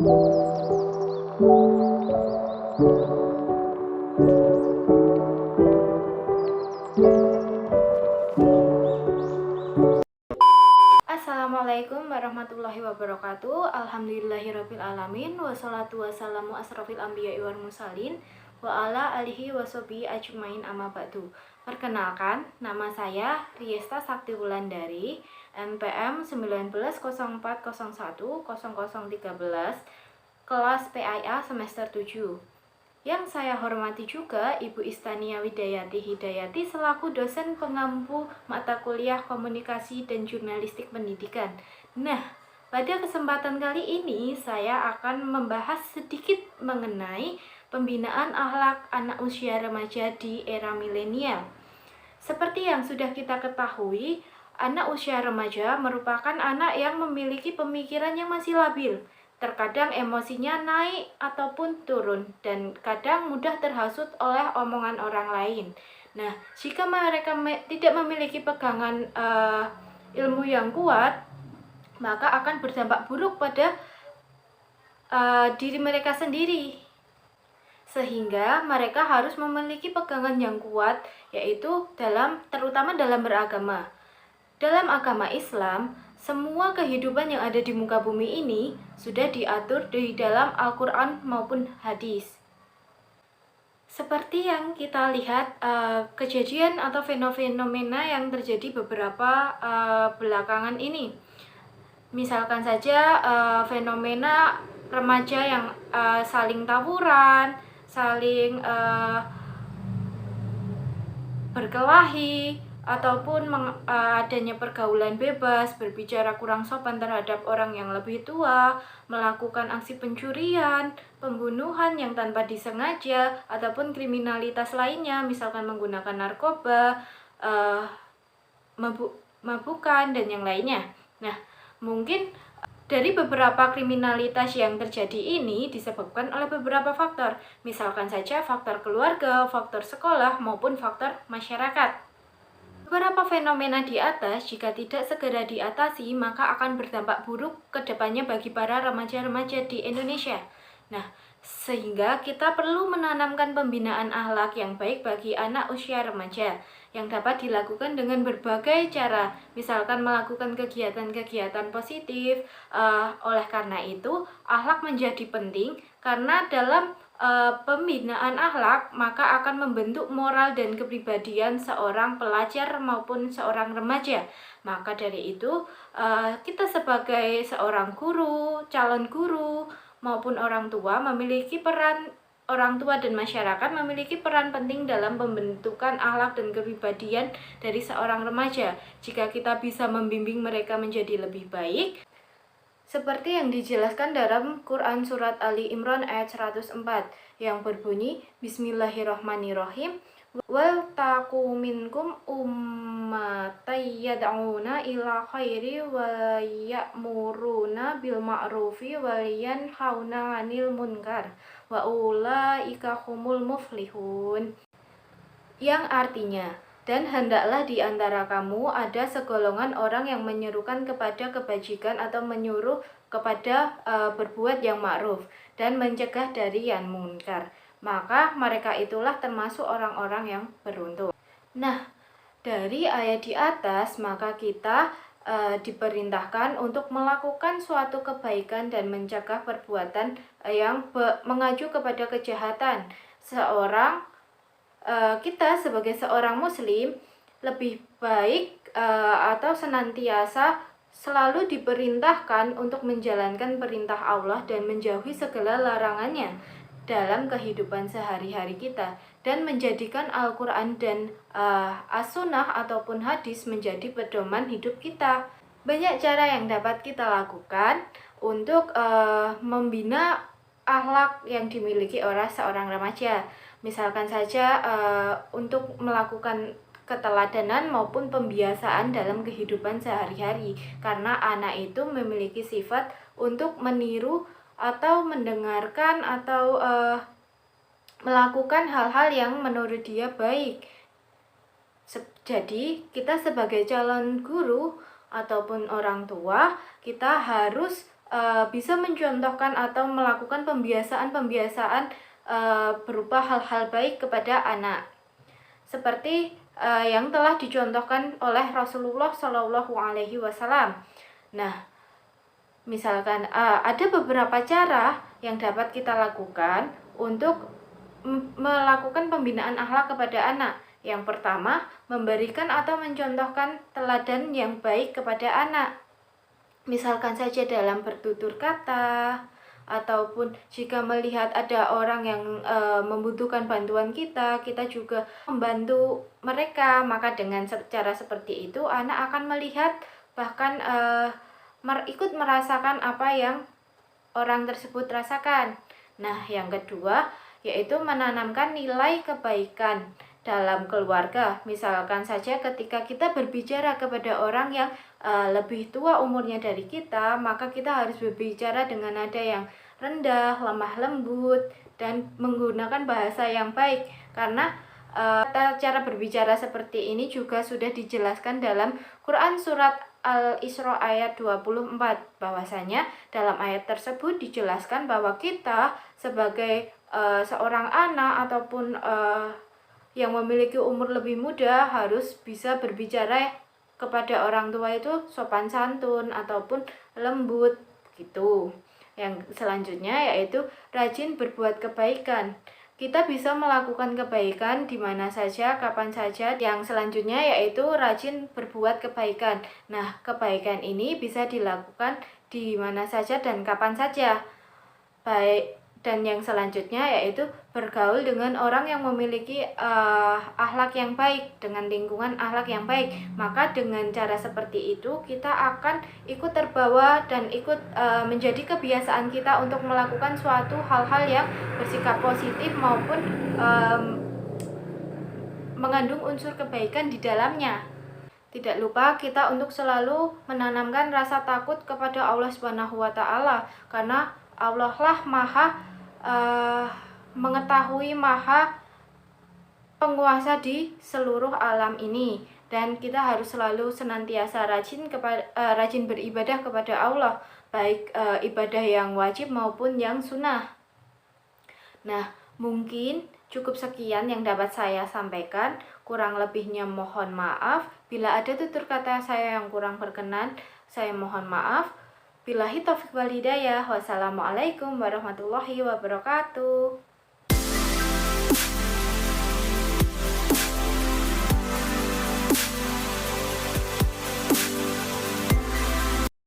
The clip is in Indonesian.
Assalamualaikum warahmatullahi wabarakatuh. Alhamdulillahirabbil alamin wassalatu wassalamu asrofil anbiya'i wal mursalin wa ala alihi washabihi ajmain amma ba'du. Perkenalkan, nama saya Riesta Sakti Wulandari, NPM 1904010013, kelas PIA semester 7. Yang saya hormati juga Ibu Istania Widayati Hidayati selaku dosen pengampu mata kuliah Komunikasi dan Jurnalistik Pendidikan. Nah, pada kesempatan kali ini saya akan membahas sedikit mengenai pembinaan akhlak anak usia remaja di era milenial. Seperti yang sudah kita ketahui, anak usia remaja merupakan anak yang memiliki pemikiran yang masih labil. Terkadang emosinya naik ataupun turun, dan kadang mudah terhasut oleh omongan orang lain. Nah, jika mereka tidak memiliki pegangan ilmu yang kuat, maka akan berdampak buruk pada diri mereka sendiri. Sehingga mereka harus memiliki pegangan yang kuat, yaitu terutama dalam beragama. Dalam agama Islam, semua kehidupan yang ada di muka bumi ini sudah diatur di dalam Al-Quran maupun hadis. Seperti yang kita lihat kejadian atau fenomena yang terjadi beberapa belakangan ini. Misalkan saja fenomena remaja yang saling tawuran, saling berkelahi, ataupun adanya pergaulan bebas, berbicara kurang sopan terhadap orang yang lebih tua, melakukan aksi pencurian, pembunuhan yang tanpa disengaja, ataupun kriminalitas lainnya, misalkan menggunakan narkoba, mabukan, dan yang lainnya. Nah, mungkin dari beberapa kriminalitas yang terjadi ini disebabkan oleh beberapa faktor, misalkan saja faktor keluarga, faktor sekolah, maupun faktor masyarakat. Beberapa fenomena di atas, jika tidak segera diatasi, maka akan berdampak buruk ke depannya bagi para remaja-remaja di Indonesia. Nah, sehingga kita perlu menanamkan pembinaan akhlak yang baik bagi anak usia remaja, yang dapat dilakukan dengan berbagai cara, misalkan melakukan kegiatan-kegiatan positif. Oleh karena itu, akhlak menjadi penting, karena dalam pembinaan akhlak maka akan membentuk moral dan kepribadian seorang pelajar maupun seorang remaja. Maka dari itu kita sebagai seorang guru, calon guru maupun orang tua dan masyarakat memiliki peran penting dalam pembentukan akhlak dan kepribadian dari seorang remaja. Jika kita bisa membimbing mereka menjadi lebih baik, seperti yang dijelaskan dalam Quran Surat Ali Imran ayat 104 yang berbunyi, Bismillahirrahmanirrahim, wal taku minkum ummatay yad'una ila khairi wa ya'muruna bil ma'rufi wa yanhauna 'anil munkar wa ulaika humul muflihun. Yang artinya, dan hendaklah di antara kamu ada segolongan orang yang menyerukan kepada kebajikan atau menyuruh kepada berbuat yang ma'ruf dan mencegah dari yang munkar. Maka mereka itulah termasuk orang-orang yang beruntung. Nah, dari ayat di atas maka kita diperintahkan untuk melakukan suatu kebaikan dan mencegah perbuatan yang mengacu kepada kejahatan. Kita sebagai seorang muslim lebih baik atau senantiasa selalu diperintahkan untuk menjalankan perintah Allah dan menjauhi segala larangannya dalam kehidupan sehari-hari kita, dan menjadikan Al-Quran dan As-Sunnah ataupun hadis menjadi pedoman hidup kita. Banyak cara yang dapat kita lakukan untuk membina akhlak yang dimiliki oleh seorang remaja. Misalkan saja untuk melakukan keteladanan maupun pembiasaan dalam kehidupan sehari-hari, karena anak itu memiliki sifat untuk meniru atau mendengarkan atau melakukan hal-hal yang menurut dia baik. Jadi kita sebagai calon guru ataupun orang tua, kita harus bisa mencontohkan atau melakukan pembiasaan-pembiasaan berupa hal-hal baik kepada anak. Seperti yang telah dicontohkan oleh Rasulullah Shallallahu Alaihi Wasallam. Nah, misalkan ada beberapa cara yang dapat kita lakukan untuk melakukan pembinaan akhlak kepada anak. Yang pertama, memberikan atau mencontohkan teladan yang baik kepada anak. Misalkan saja dalam bertutur kata, ataupun jika melihat ada orang yang membutuhkan bantuan kita juga membantu mereka. Maka dengan cara seperti itu, anak akan melihat bahkan ikut merasakan apa yang orang tersebut rasakan. Nah, yang kedua yaitu menanamkan nilai kebaikan dalam keluarga. Misalkan saja ketika kita berbicara kepada orang yang lebih tua umurnya dari kita, maka kita harus berbicara dengan nada yang rendah, lemah lembut, dan menggunakan bahasa yang baik. Karena cara berbicara seperti ini juga sudah dijelaskan dalam Quran surat Al-Isra ayat 24, bahwasanya dalam ayat tersebut dijelaskan bahwa kita sebagai seorang anak ataupun yang memiliki umur lebih muda harus bisa berbicara kepada orang tua itu sopan santun ataupun lembut gitu. Yang selanjutnya yaitu rajin berbuat kebaikan. Kita bisa melakukan kebaikan di mana saja, kapan saja. Yang selanjutnya yaitu rajin berbuat kebaikan. Nah, kebaikan ini bisa dilakukan di mana saja dan kapan saja. Dan yang selanjutnya yaitu bergaul dengan orang yang memiliki akhlak yang baik, dengan lingkungan akhlak yang baik. Maka dengan cara seperti itu kita akan ikut terbawa dan ikut menjadi kebiasaan kita untuk melakukan suatu hal-hal yang bersikap positif maupun mengandung unsur kebaikan di dalamnya. Tidak lupa kita untuk selalu menanamkan rasa takut kepada Allah Subhanahu wa Ta'ala, karena Allah lah Maha mengetahui, Maha penguasa di seluruh alam ini. Dan kita harus selalu senantiasa rajin beribadah kepada Allah, baik ibadah yang wajib maupun yang sunnah. Nah, mungkin cukup sekian yang dapat saya sampaikan. Kurang lebihnya mohon maaf. Bila ada tutur kata saya yang kurang berkenan, saya mohon maaf. Billahi taufiq wal hidayah. Wassalamualaikum warahmatullahi wabarakatuh.